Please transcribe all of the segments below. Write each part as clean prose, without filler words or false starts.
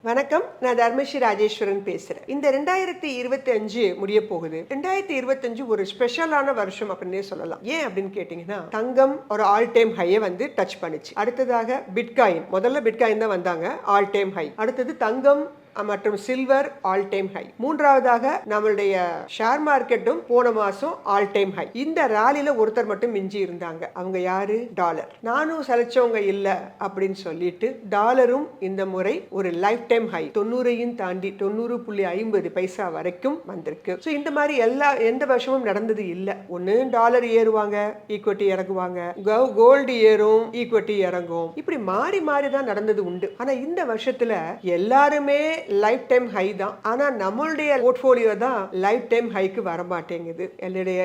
வணக்கம், நான் தர்மஸ்ரீ ராஜேஸ்வரன் பேசுறேன். இந்த 2025 முடிய போகுது. 2025 ஒரு ஸ்பெஷலான வருஷம் அப்படின்னே சொல்லலாம். ஏன் அப்படின்னு கேட்டீங்கன்னா, தங்கம் ஒரு ஆல் டைம் ஹையை வந்து டச் பண்ணுச்சு. அடுத்ததாக பிட்காயின், முதல்ல பிட்காயின் தான் வந்தாங்க, ஆல் டைம் ஹை. அடுத்தது தங்கம் மற்றும் சில்வர் ஆல் டைம் ஹை. மூன்றாவதாக நம்மளுடைய ஷேர் மார்க்கெட்டும் போன மாசம் ஆல் டைம் ஹை. இந்த ராலில ஒருத்தர் மட்டும் மிஞ்சி இருந்தாங்க. அவங்க யாரு? டாலர். நானும் சலிச்சவங்க இல்ல அப்படின்னு சொல்லிட்டு டாலரும் இந்த முறை ஒரு லைஃப் டைம் ஹை 90ஐயும் தாண்டி 90.50 பைசா வரைக்கும் வந்திருக்கு. ஸோ இந்த மாதிரி எந்த வருஷமும் நடந்தது இல்லை. ஒன்று டாலர் ஏறுவாங்க, ஈக்விட்டி இறங்குவாங்க, கோல்டு ஏறும், ஈக்விட்டி இறங்கும், இப்படி மாறி மாறி தான் நடந்தது உண்டு. ஆனா இந்த வருஷத்துல எல்லாருமே லைஃப் டைம் ஹை தான். ஆனா நம்மளுடைய போர்ட்ஃபோலியோ தான் லைஃப் டைம் ஹைக்கு வர மாட்டேங்குது.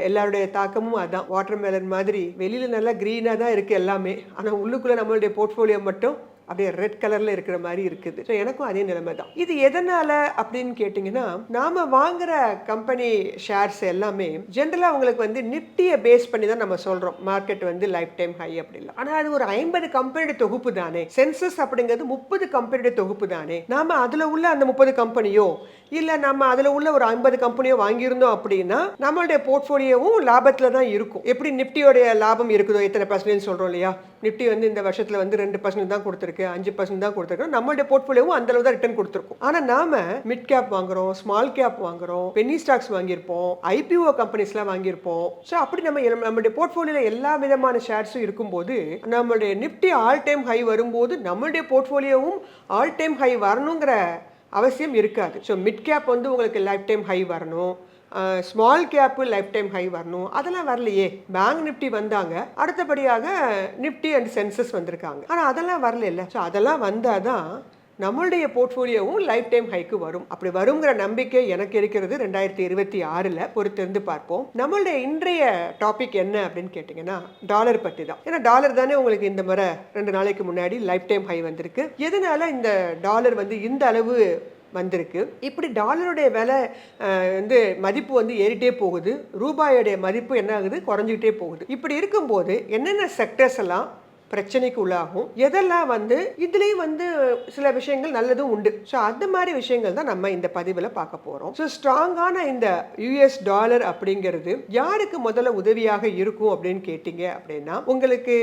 எல்லாருடைய தாக்கமும் அதான். வாட்டர் மெலன் மாதிரி வெளியில நல்லா கிரீனா தான் இருக்கு எல்லாமே, ஆனா உள்ளுக்குள்ள நம்மளுடைய போர்ட்ஃபோலியோ மட்டும் அப்படியே ரெட் கலர்ல இருக்கிற மாதிரி இருக்குது. ஸோ எனக்கும் அதே நிலைமை தான். இது எதனால அப்படின்னு கேட்டீங்கன்னா, நாம வாங்குற கம்பெனி ஷேர்ஸ் எல்லாமே ஜென்ரலா உங்களுக்கு வந்து நிப்டியை பேஸ் பண்ணி தான் நம்ம சொல்றோம் மார்க்கெட் வந்து லைஃப் டைம் ஹை அப்படி இல்லை. ஆனா அது ஒரு 50 கம்பெனியோட தொகுப்பு தானே. சென்சஸ் அப்படிங்கிறது 30 கம்பெனியோட தொகுப்பு தானே. நாம அதுல உள்ள அந்த 30 கம்பெனியோ இல்ல நம்ம அதுல உள்ள ஒரு 50 கம்பெனியோ வாங்கியிருந்தோம் அப்படின்னா நம்மளுடைய போர்ட்ஃபோலியோவும் லாபத்துல தான் இருக்கும். எப்படி நிப்டியோடைய லாபம் இருக்குதோ, எத்தனை பர்சன்டேஜ் சொல்றோம் இல்லையா, நிப்டி வந்து இந்த வருஷத்துல வந்து 2% தான் கொடுத்துருக்கு, 5% தான் கொடுத்துருக்கு. நம்மளுடைய போர்ட்ஃபோலியோவும் அந்த அளவு தான் ரிட்டர்ன் கொடுத்துருக்கும். ஆனா நாம மிட் கேப் வாங்குறோம், ஸ்மால் கேப் வாங்குறோம், பென்னி ஸ்டாக்ஸ் வாங்கியிருப்போம், ஐபிஓ கம்பெனிஸ்லாம் வாங்கியிருப்போம். ஸோ அப்படி நம்மளுடைய போர்ட்ஃபோலியோல எல்லா விதமான ஷேர்ஸும் இருக்கும்போது நம்மளுடைய நிப்டி ஆல் டைம் ஹை வரும்போது நம்மளுடைய போர்ட்ஃபோலியோவும் ஆல் டைம் ஹை வரணுங்கிற அவசியம் இருக்காது. ஸோ மிட் கேப் வந்து உங்களுக்கு லைஃப் டைம் ஹை வரணும், small gap life time high வரணும், அதெல்லாம் வரலையே. பேங்க் நிப்டி வந்தாங்க, அடுத்தபடியாக நிப்டி அண்ட் சென்சஸ் வந்திருக்காங்க, ஆனால் அதெல்லாம் வரல இல்லை. ஸோ அதெல்லாம் வந்தாதான் நம்மளுடைய போர்ட்ஃபோலியோவும் லைஃப் டைம் ஹைக்கு வரும். அப்படி வருங்கிற நம்பிக்கை எனக்கு இருக்கிறது. 2026 பொறுத்திருந்து பார்ப்போம். நம்மளுடைய இன்றைய டாபிக் என்ன அப்படின்னு கேட்டிங்கன்னா, டாலர் பற்றி தான். ஏன்னா டாலர் தானே உங்களுக்கு இந்த முறை 2 நாளைக்கு முன்னாடி லைஃப் டைம் ஹை வந்திருக்கு. எதனால இந்த டாலர் வந்து இந்த அளவு வந்திருக்கு? இப்படி டாலருடைய விலை வந்து மதிப்பு வந்து ஏறிட்டே போகுது, ரூபாயோடைய மதிப்பு என்ன ஆகுது? குறைஞ்சிக்கிட்டே போகுது. இப்படி இருக்கும்போது என்னென்ன செக்டர்ஸ் எல்லாம் பிரச்சனைக்கு உள்ளாகும், எதெல்லாம் வந்து இதுலேயும் வந்து சில விஷயங்கள் நல்லதும் உண்டு. ஸோ அந்த மாதிரி விஷயங்கள் தான் நம்ம இந்த பதிவில் பார்க்க போகிறோம். ஸோ ஸ்ட்ராங்கான இந்த யூஎஸ் டாலர் அப்படிங்கிறது யாருக்கு முதல்ல உதவியாக இருக்கும் அப்படின்னு கேட்டிங்க அப்படின்னா, உங்களுக்கு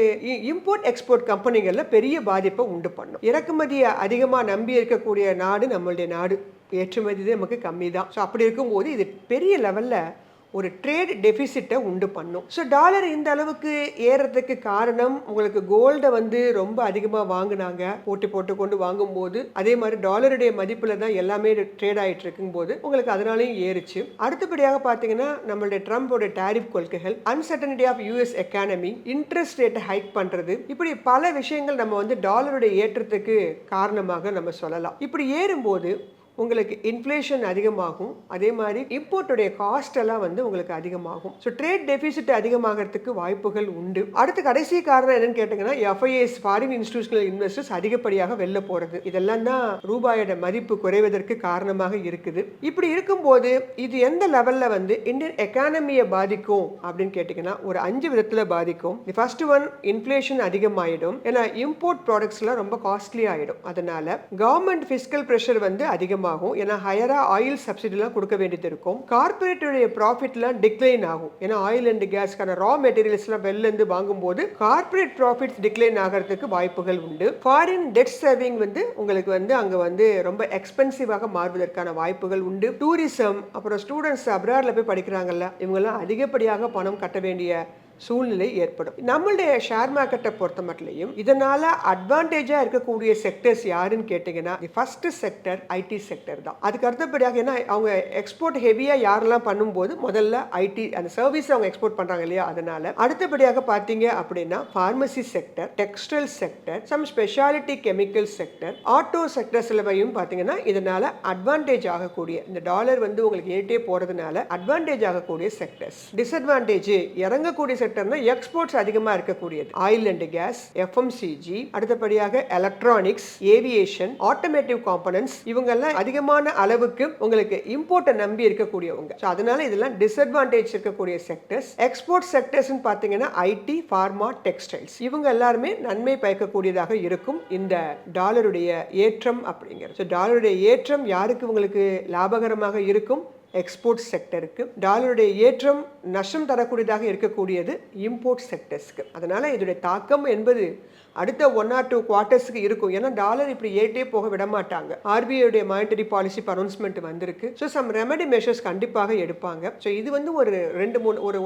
இம்போர்ட் எக்ஸ்போர்ட் கம்பெனிகளில் பெரிய பாதிப்பை உண்டு பண்ணும். இறக்குமதியை அதிகமாக நம்பி இருக்கக்கூடிய நாடு நம்மளுடைய நாடு, ஏற்றுமதி நமக்கு கம்மி தான். ஸோ அப்படி இருக்கும்போது இது பெரிய லெவலில் ஒரு ட்ரேட் டெபிசிட்டை உண்டு பண்ணும். ஸோ டாலர் இந்த அளவுக்கு ஏறதுக்கு காரணம், உங்களுக்கு கோல்டை வந்து ரொம்ப அதிகமாக வாங்கினாங்க, போட்டு போட்டு கொண்டு வாங்கும்போது அதே மாதிரி டாலருடைய மதிப்பில் தான் எல்லாமே ட்ரேட் ஆகிட்டு இருக்கும்போது உங்களுக்கு அதனாலையும் ஏறிச்சு. அடுத்தபடியாக பார்த்தீங்கன்னா நம்மளுடைய ட்ரம்போட டாரிஃப் கொள்கைகள், uncertainty of US economy, interest ரேட்டை ஹைக் பண்ணுறது, இப்படி பல விஷயங்கள் நம்ம வந்து டாலருடைய ஏற்றத்துக்கு காரணமாக நம்ம சொல்லலாம். இப்படி ஏறும்போது உங்களுக்கு இன்ஃப்ளேஷன் அதிகமாகும், அதே மாதிரி இம்போர்ட்டுடைய காஸ்ட் எல்லாம் வந்து உங்களுக்கு அதிகமாகும். ஸோ ட்ரேட் டெபிசிட் அதிகமாகிறதுக்கு வாய்ப்புகள் உண்டு. அடுத்து கடைசி காரணம் என்னன்னு கேட்டிங்கன்னா, எஃப்ஐஎஸ் ஃபாரின் இன்ஸ்டிடியூஷனல் இன்வெஸ்டர்ஸ் அதிகப்படியாக வெளில போகிறது. இதெல்லாம் தான் ரூபாயோட மதிப்பு குறைவதற்கு காரணமாக இருக்குது. இப்படி இருக்கும்போது இது எந்த லெவலில் வந்து இந்தியன் எக்கானமியை பாதிக்கும் அப்படின்னு கேட்டிங்கன்னா, ஒரு 5 விதத்தில் பாதிக்கும். தி ஃபர்ஸ்ட் ஒன், இன்ஃப்ளேஷன் அதிகமாகிடும். ஏன்னா இம்போர்ட் ப்ராடக்ட்ஸ்லாம் ரொம்ப காஸ்ட்லி ஆகிடும். அதனால கவர்மெண்ட் ஃபிஸ்கல் ப்ரெஷர் வந்து அதிகமாகும். ஏன்னா ஹையரா ஆயில் சப்சிடிலாம் கொடுக்க வேண்டியது இருக்கும். கார்பரேட்டுடைய ப்ராஃபிட்லாம் டிக்ளைன் ஆகும். ஏன்னா ஆயில் அண்ட் கேஸ்க்கான ரா மெட்டீரியல்ஸ்லாம் வெளில இருந்து வாங்கும்போது கார்பரேட் ப்ராஃபிட்ஸ் டிக்ளைன் ஆகிறதுக்கு வாய்ப்புகள் உண்டு. ஃபாரின் டெட் சேவிங் வந்து உங்களுக்கு வந்து அங்கே வந்து ரொம்ப எக்ஸ்பென்சிவாக மாறுவதற்கான வாய்ப்புகள் உண்டு. டூரிசம், அப்புறம் ஸ்டூடெண்ட்ஸ் அப்ராட்ல போய் படிக்கிறாங்கல்ல, இவங்கெல்லாம் அதிகப்படியாக பணம் கட்ட வேண்டிய சூழ்நிலை ஏற்படும். நம்மளுடைய ஷேர் மார்க்கெட்டை பொறுத்த மட்டும் இதனால அட்வான்டேஜா இருக்கக்கூடிய செக்டர்ஸ் யாருன்னு கேட்டீங்கன்னா, ஃபர்ஸ்ட் செக்டர் ஐடி செக்டர் தான். அதுக்கு அடுத்தபடியாக ஏன்னா அவங்க எக்ஸ்போர்ட் ஹெவியா யாரெல்லாம் பண்ணும்போது முதல்ல ஐடி அந்த சர்வீஸ் அவங்க எக்ஸ்போர்ட் பண்றாங்க இல்லையா, அதனால. அடுத்தபடியாக பார்த்தீங்க அப்படின்னா pharmacy sector, textile sector, some speciality chemical sector, auto செக்டர்ஸ்லவையும் பார்த்தீங்கன்னா இதனால அட்வான்டேஜ் ஆகக்கூடிய, இந்த டாலர் வந்து உங்களுக்கு ஏறிட்டே போறதுனால அட்வான்டேஜ் ஆகக்கூடிய செக்டர்ஸ். டிஸ்அட்வான்டேஜ் இறங்கக்கூடிய செக்டர்னா எக்ஸ்போர்ட்ஸ் அதிகமா இருக்கக்கூடியது. ஆயில் அண்ட் கேஸ், எஃப்எம்சிஜி, அடுத்தபடியாக எலக்ட்ரானிக்ஸ், ஏவியேஷன், ஆட்டோமேட்டிவ் காம்பனன்ட்ஸ், இவங்க எல்லாம் அதிகமான அளவுக்கு உங்களுக்கு இம்போர்ட்டை நம்பி இருக்கக்கூடியவங்க. அதனால இதெல்லாம் டிஸ்அட்வான்டேஜ் இருக்கக்கூடிய செக்டர்ஸ். எக்ஸ்போர்ட் செக்டர்ஸ் பாத்தீங்கன்னா ஐடி, பார்மா, டெக்ஸ்டைல்ஸ், இவங்க எல்லாருமே நன்மை பயக்கக்கூடியதாக இருக்கும் இந்த டாலருடைய ஏற்றம் அப்படிங்கிறது. டாலருடைய ஏற்றம் யாருக்கு உங்களுக்கு லாபகரமாக இருக்கும்? எக்ஸ்போர்ட் செக்டருக்கு. டாலருடைய ஏற்றம் நஷ்டம் தரக்கூடியதாக இருக்கக்கூடியது இம்போர்ட் செக்டர்ஸ்க்கு. அதனால இதோடைய தாக்கம் என்பது அடுத்த 1 or 2 குவார்ட்டர்ஸ்க்கு இருக்கும். ஏன்னா டாலர் இப்படி ஏற்றே போக விட மாட்டாங்க. ஆர்பிஐ மானிட்டரி பாலிசி அனௌன்ஸ்மெண்ட் வந்திருக்கு. ஸோ சம் ரெமெடி மெஷர்ஸ் கண்டிப்பாக எடுப்பாங்க. ஸோ இது வந்து ஒரு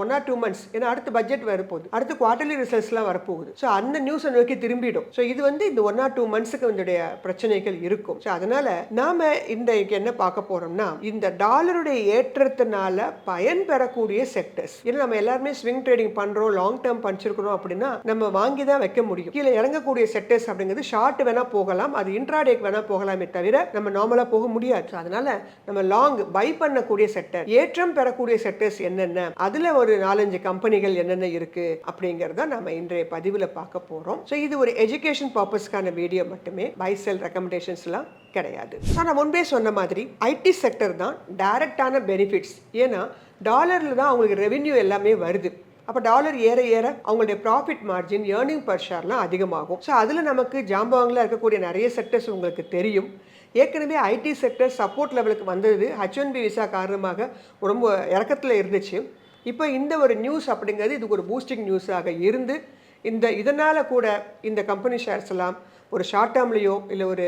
1 or 2 months, ஏன்னா அடுத்த பட்ஜெட் வரப்போகுது, அடுத்த குவார்டர்லி ரிசல்ட்ஸ்லாம் வரப்போகுது. ஸோ அந்த நியூஸை நோக்கி திரும்பிடும். ஸோ இது வந்து இந்த 1 or 2 monthsக்கு இதோடைய பிரச்சனைகள் இருக்கும். ஸோ அதனால நாம இன்றைக்கு என்ன பார்க்க போறோம்னா, இந்த டாலருடைய ஏற்றத்தினால பயன் பெறக்கூடிய செக்டர்ஸ். ஏன்னா நம்ம எல்லாருமே ஸ்விங் ட்ரேடிங் பண்றோம், லாங் டேர்ம் படிச்சிருக்கிறோம் அப்படின்னா நம்ம வாங்கி தான் வைக்க முடியும். கீழே இறங்கக்கூடிய செக்டர்ஸ் அப்படிங்கிறது ஷார்ட் வேணா போகலாம், அது இன்ட்ராடேக்கு வேணா போகலாமே தவிர நம்ம நார்மலா போக முடியாது. அதனால நம்ம லாங் பை பண்ணக்கூடிய செக்டர், ஏற்றம் பெறக்கூடிய செக்டர்ஸ் என்னென்ன, அதுல ஒரு 4-5 கம்பெனிகள் என்னென்ன இருக்கு அப்படிங்கறத நம்ம இன்றைய பதிவுல பார்க்க போறோம். ஸோ இது ஒரு எஜுகேஷன் பர்பஸ்க்கான வீடியோ மட்டுமே, பை செல் ரெக்கமெண்டேஷன்ஸ் எல்லாம் கிடையாது. நான் முன்பே சொன்ன மாதிரி ஐடி செக்டர் தான் டைரக்டான பெனிஃபிட்ஸ். ஏன்னா டாலர்ல தான் அவங்களுக்கு ரெவென்யூ எல்லாமே வருது. அப்போ டாலர் ஏற ஏற அவங்களுடைய ப்ராஃபிட் மார்ஜின், ஏர்னிங் பர் ஷேர்லாம் அதிகமாகும். ஸோ அதில் நமக்கு ஜாம்பவாங்கில் இருக்கக்கூடிய நிறைய செக்டர்ஸ் உங்களுக்கு தெரியும். ஏற்கனவே ஐடி செக்டர் சப்போர்ட் லெவலுக்கு வந்தது H1B விசா காரணமாக ரொம்ப இறக்கத்தில் இருந்துச்சு. இப்போ இந்த ஒரு நியூஸ் அப்படிங்கிறது இதுக்கு ஒரு பூஸ்டிங் நியூஸாக இருந்து இதனால் கூட இந்த கம்பெனி ஷேர்ஸ் எல்லாம் ஒரு ஷார்ட் டேர்ம்லையோ இல்லை ஒரு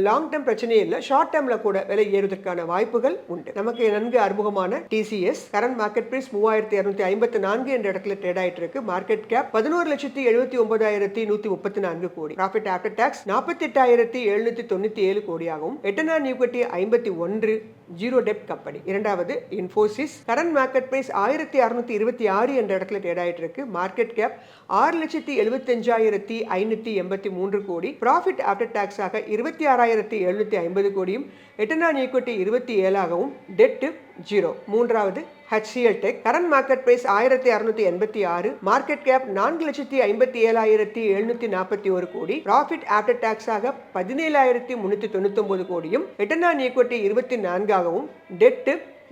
லாங் டேர்ம் பிரச்சனையே இல்லை, ஷார்ட் டேர்மில் கூட விலை ஏறுவதற்கான வாய்ப்புகள் உண்டு. நமக்கு நன்கு அறிமுகமான டிசிஎஸ் கரண்ட் மார்க்கெட் பிரைஸ் 3254 என்ற இடத்துல ட்ரேட் ஆயிட்டு இருக்கு. மார்க்கெட் கேப் 11,79,134 கோடி. ப்ராஃபிட் ஆஃப்டர் டாக்ஸ் 48,797 கோடியாகவும், ரிட்டர்ன் ஆன் ஈக்விட்டி 51, ஜீரோ டெப்ட் கம்பெனி. இரண்டாவது இன்ஃபோசிஸ், கரண்ட் மார்க்கெட் பிரைஸ் 1626 என்ற இடத்துல ட்ரேட் ஆயிட்டு இருக்கு. மார்க்கெட் கேப் 6,75,583 கோடி. ப்ராஃபிட் ஆஃப்டர் டாக்ஸ் ஆக 26,750 கோடியும், ரிட்டர்ன் ஆன் ஈக்விட்டி 27ஆகவும், டெட் 0. மூன்றாவது HCL tech, current market price 1686, market cap 4,57,741 கோடி. ப்ராஃபிட் ஆஃப்டர் டாக்ஸ் ஆக 17,399 கோடியும், ரிட்டர்ன் ஆன் ஈக்விட்டி 24ஆகவும், debt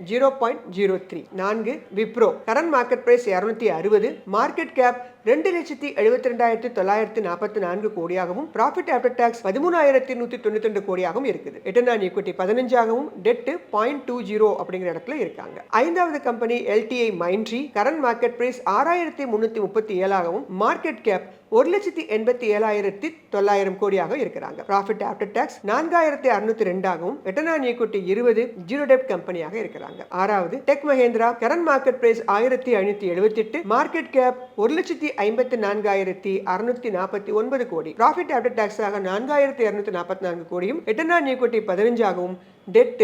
0.03. 4 Wipro, current market price 260, market cap 2,72,944 கோடியாகவும், ப்ராஃபிட் ஆஃப்டர் டாக்ஸ் 13,192 கோடியாகவும் இருக்குது. ரிட்டர்ன் ஆன் ஈக்விட்டி 15ஆகவும், டெட் 0.20 அப்படிங்கிற இடத்துல இருக்காங்க. ஐந்தாவது company LTI Mindtree, current market price 6,337ஆகவும், மார்க்கெட் கேப் 1,87,900 கோடியாக இருக்கிறாங்க. ப்ராஃபிட் ஆஃப்டர் டாக்ஸ் 4,602ஆகவும், ரிட்டர்ன் ஆன் ஈக்விட்டி 20, ஜீரோ டெப்ட் கம்பெனியாக இருக்கிறாங்க. ஆறாவது tech Mahindra, current market price 1,578, market cap 1,54,649 கோடி. ப்ராஃபிட் ஆஃப்டர் டாக்ஸ் ஆக 4,244 கோடியும், ரிட்டர்ன் ஆன் ஈக்விட்டி 15ஆகவும், டெட்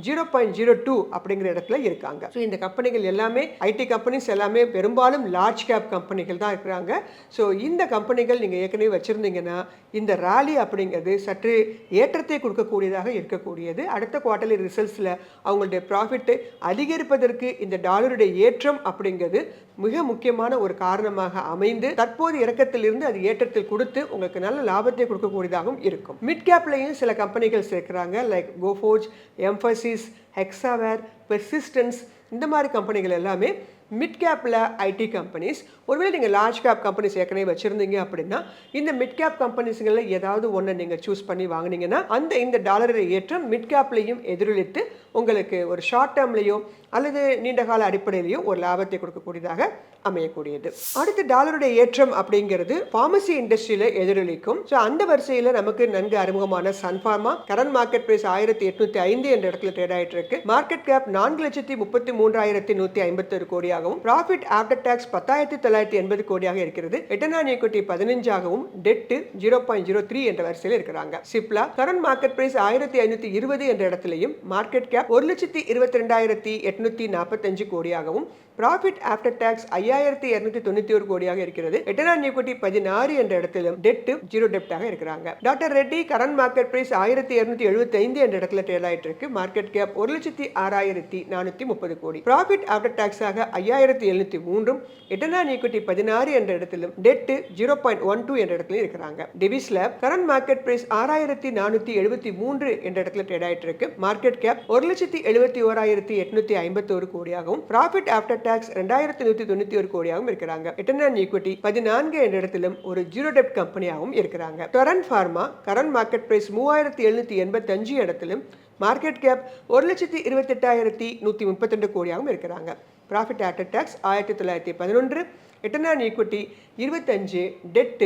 0.02 அப்படிங்கிற இடத்துல இருக்காங்க. ஸோ இந்த கம்பெனிகள் எல்லாமே ஐடி கம்பெனிஸ் எல்லாமே பெரும்பாலும் லார்ஜ் கேப் கம்பெனிகள் தான் இருக்கிறாங்க. ஸோ இந்த கம்பெனிகள் நீங்கள் ஏற்கனவே வச்சுருந்தீங்கன்னா இந்த ராலி அப்படிங்கிறது சற்று ஏற்றத்தை கொடுக்கக்கூடியதாக இருக்கக்கூடியது. அடுத்த குவார்ட்டர்லி ரிசல்ட்ஸில் அவங்களுடைய ப்ராஃபிட்டை அதிகரிப்பதற்கு இந்த டாலருடைய ஏற்றம் அப்படிங்கிறது மிக முக்கியமான ஒரு காரணமாக அமைந்து தற்போது இறக்கத்திலிருந்து அது ஏற்றத்தில் கொடுத்து உங்களுக்கு நல்ல லாபத்தை கொடுக்கக்கூடியதாகவும் இருக்கும். மிட் கேப்லையும் சில கம்பெனிகள் சேர்க்கிறாங்க, like Coforge, Mphasis, Hexaware, persistence, இந்த மாதிரி கம்பெனிகள் எல்லாமே மிட் கேப்பில் ஐடி கம்பெனிஸ். ஒருவேளை நீங்கள் லார்ஜ் கேப் கம்பெனிஸ் ஏற்கனவே வச்சுருந்தீங்க அப்படின்னா இந்த மிட் கேப் கம்பெனிஸ்களில் ஏதாவது ஒன்று நீங்கள் சூஸ் பண்ணி வாங்கினீங்கன்னா இந்த டாலரை ஏற்றம் மிட் கேப்லையும் எதிரொலித்து உங்களுக்கு ஒரு ஷார்ட் டேர்ம்லையோ அல்லது நீண்ட கால அடிப்படையிலையோ ஒரு லாபத்தை கொடுக்கக்கூடியதாக அமையக்கூடியது. அடுத்து டாலருடைய ஏற்றம் அப்படிங்கிறது பார்மசி இண்டஸ்ட்ரியில எதிரொலிக்கும். ஸோ அந்த வரிசையில் நமக்கு நன்கு அறிமுகமான சன்ஃபார்மா, கரண்ட் மார்க்கெட் பிரைஸ் 1,805 என்ற இடத்துல ட்ரேட் ஆயிட்டு இருக்கு. மார்க்கெட் கேப் 4,33,151 கோடியாகவும், ப்ராஃபிட் ஆஃப்டர் டாக்ஸ் 10,980 கோடியாக இருக்கிறது. ரிட்டர்ன் ஆன் ஈக்விட்டி 15ஆகவும், டெட் 0.03 என்ற வரிசையில் இருக்கிறாங்க. சிப்லா, கரண்ட் மார்க்கெட் பிரைஸ் 1,520 என்ற இடத்திலையும், மார்க்கெட் கேப் 1,22,845 கோடியாகவும், ப்ராஃபிட் ஆஃப்டர் டாக்ஸ் 5291 கோடியாக இருக்கிறது. ரிட்டர்ன் ஆன் ஈக்விட்டி 16 என்ற இடத்திலும் டெட் ஜீரோ டெப்டாக இருக்கிறாங்க. Doctor Reddy current market price 1275 என்ற இடத்துல ட்ரேட் ஆயிட்டு இருக்கு. மார்க்கெட் கேப் 1,06,430 கோடி. ப்ராஃபிட் ஆஃப்டர் டாக்ஸ் ஆக 5703, ரிட்டர்ன் ஆன் ஈக்விட்டி 16 என்ற இடத்திலும் டெட் 0.12 என்ற இடத்துல இருக்கிறாங்க. Divi's lab current market price 6473 என்ற இடத்துல ட்ரேட் ஆயிட்டு இருக்கு. மார்க்கெட் கேப் 1,71,851 கோடியாகவும் ப்ராஃபிட் ஆஃப்டர் டாக்ஸ் 2191 கோடியாகவும் இருக்கிறாங்க. ரிட்டர்ன் ஆன் ஈக்விட்டி 14 என்ற இடத்திலும் ஒரு ஜீரோ டெப்ட் கம்பெனியாகவும் இருக்கிறாங்க. Torrent Pharma current market price 3785 இடத்திலும் மார்க்கெட் கேப் 1,28,132 கோடியாகவும் இருக்கிறாங்க. Profit after tax 1911, return on equity 25, debt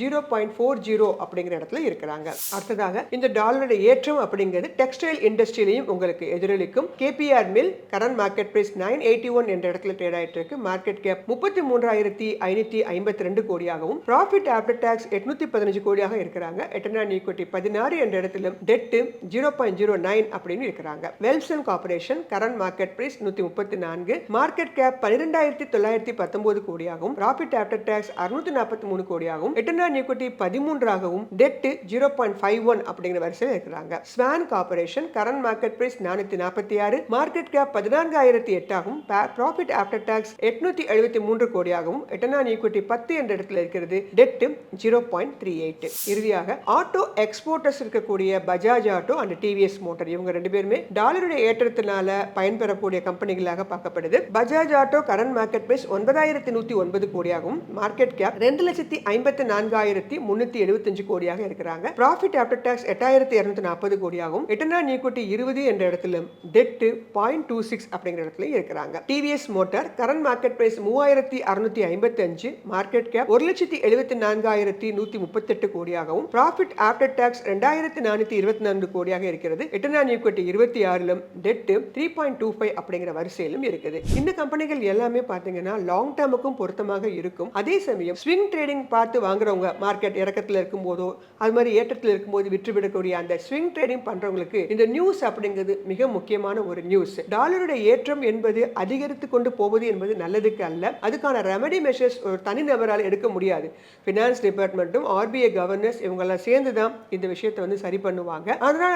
0.40 அப்படிங்கிற இடத்துல இருக்கிறாங்க. அடுத்ததாக இந்த டாலருடைய ஏற்றம் அப்படிங்கிறது டெக்ஸ்டைல் இண்டஸ்ட்ரியிலையும் உங்களுக்கு எதிரொலிக்கும். KPR mill current market price 981 என்ற இடத்துல ட்ரேட் ஆயிட்டு இருக்கு. மார்க்கெட் கேப் 33,552 கோடியாகவும் ப்ராஃபிட் ஆஃப்டர் டாக்ஸ் 815 கோடியாக இருக்கிறாங்க. ரிட்டர்ன் ஆன் ஈக்விட்டி 16 என்ற இடத்திலும் டெட் 0.09 அப்படின்னு இருக்கிறாங்க. Welspun corporation current market price 134, market cap 12,919 கோடியாகவும் ப்ராஃபிட் ஆஃப்டர் டாக்ஸ் 643 கோடியாகவும் ரிட்டர்ன் ஆன் ஈக்விட்டி 13ஆகவும் டெட் 0.51 அப்படிங்கிற வரிசையில் இருக்கிறாங்க. Swan corporation current market price 446, market cap 14,008 ஆகவும் ப்ராஃபிட் ஆஃப்டர் டாக்ஸ் 873 கோடியாகவும் ரிட்டர்ன் ஆன் ஈக்விட்டி 10 என்ற இடத்துல இருக்கிறது. டெட் 0.38. இறுதியாக ஆட்டோ எக்ஸ்போர்ட்டர்ஸ் இருக்கக்கூடிய Bajaj auto and TVS motor இவங்க ரெண்டு பேருமே டாலருடைய ஏற்றத்தினால பயன்பெறக்கூடிய கம்பெனிகளாக பார்க்கப்படுது. Bajaj auto current market price 9,109 கோடியாகவும் மார்க்கெட் கேப் 2,54,375 கோடியாக இருக்கிறாங்க. ப்ராஃபிட் ஆஃப்டர் டாக்ஸ் 8,240 கோடியாகவும் ரிட்டர்ன் ஆன் ஈக்விட்டி 20 என்ற இடத்திலும் டெட் 0.26 அப்படிங்கிற இடத்துல இருக்கிறாங்க. TVS motor current market price 3,655, market cap 1,74,138 கோடியாகவும் ப்ராஃபிட் ஆஃப்டர் டாக்ஸ் 2,424 கோடியாக இருக்கிறது. ரிட்டர்ன் ஆன் ஈக்விட்டி 26லும் டெட் 3.25 அப்படிங்கிற வரிசையிலும் இருக்குது. இந்த கம்பெனிகள் எல்லாமே பாத்தீங்கன்னா லாங் டேர்முக்கும் பொருத்தமாக இருக்கும். அதே சமயம் ஸ்விங் ட்ரேடிங் பார்த்து வாங்குறவங்க மார்க்கெட் இறக்கத்தில் இருக்கும் போதோ அது மாதிரி ஏற்றத்தில் இருக்கும்போது விற்றுவிடக்கூடிய அந்த ஸ்விங் ட்ரேடிங் பண்றவங்களுக்கு இந்த நியூஸ் அப்படிங்கிறது மிக முக்கியமான ஒரு நியூஸ். டாலருடைய ஏற்றம் என்பது அதிகரித்து கொண்டு போவது என்பது நல்லதுக்கு அல்ல. அதுக்கான ரெமெடி மெஷர்ஸ் ஒரு தனிநபரால் எடுக்க முடியாது. ஃபினான்ஸ் டிபார்ட்மெண்ட்டும் ஆர்பிஐ கவர்னர்ஸ் இவங்கெல்லாம் சேர்ந்து தான் இந்த விஷயத்தை வந்து சரி பண்ணுவாங்க. அதனால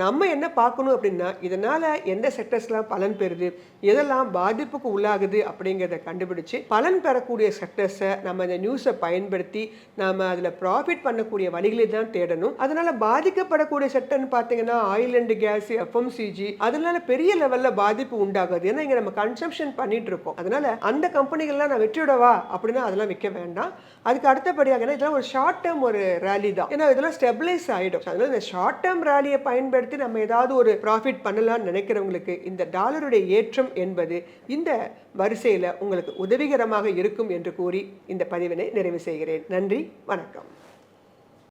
நம்ம என்ன பார்க்கணும் அப்படின்னா இதனால எந்த செக்டர்ஸ்லாம் பலன் பெறுது, எதெல்லாம் பாதிப்புக்கு உள்ளாகுது அப்படிங்கிறத கண்டுபிடிச்சு பலன் பெறக்கூடிய செக்டர்ஸை நம்ம இந்த நியூஸை பயன்படுத்தி நாம அதில் ப்ராஃபிட் பண்ணக்கூடிய வழிகளை தான் தேடணும். அதனால பாதிக்கப்படக்கூடிய செக்டர்னு பார்த்தீங்கன்னா ஆயில் அண்ட் கேஸ், எஃப்எம்சிஜி, அதனால பெரிய லெவல்ல பாதிப்பு உண்டாகுது. ஏன்னா இங்க நம்ம கன்சம்ஷன் பண்ணிட்டு இருக்கோம். அதனால அந்த கம்பெனிகள்லாம் நான் வெற்றிவிடவா அப்படின்னா அதெல்லாம் விற்க வேண்டாம். அதுக்கு அடுத்தபடியாக இதெல்லாம் ஒரு ஷார்ட் டேர்ம் ஒரு ரேலி தான். ஏன்னா இதெல்லாம் ஸ்டெபிளைஸ் ஆகிடும். அதனால இந்த ஷார்ட் டேர்ம் ரேலியை பயன்படுத்தி நம்ம ஏதாவது ஒரு ப்ராஃபிட் பண்ணலாம்னு நினைக்கிறவங்களுக்கு இந்த டாலருடைய ஏற்றம் என்பது இந்த வரிசையில் உங்களுக்கு உதவிகரமாக இருக்கும் என்று கூறி இந்த பதிவினை நிறைவு செய்கிறேன். நன்றி, வணக்கம்.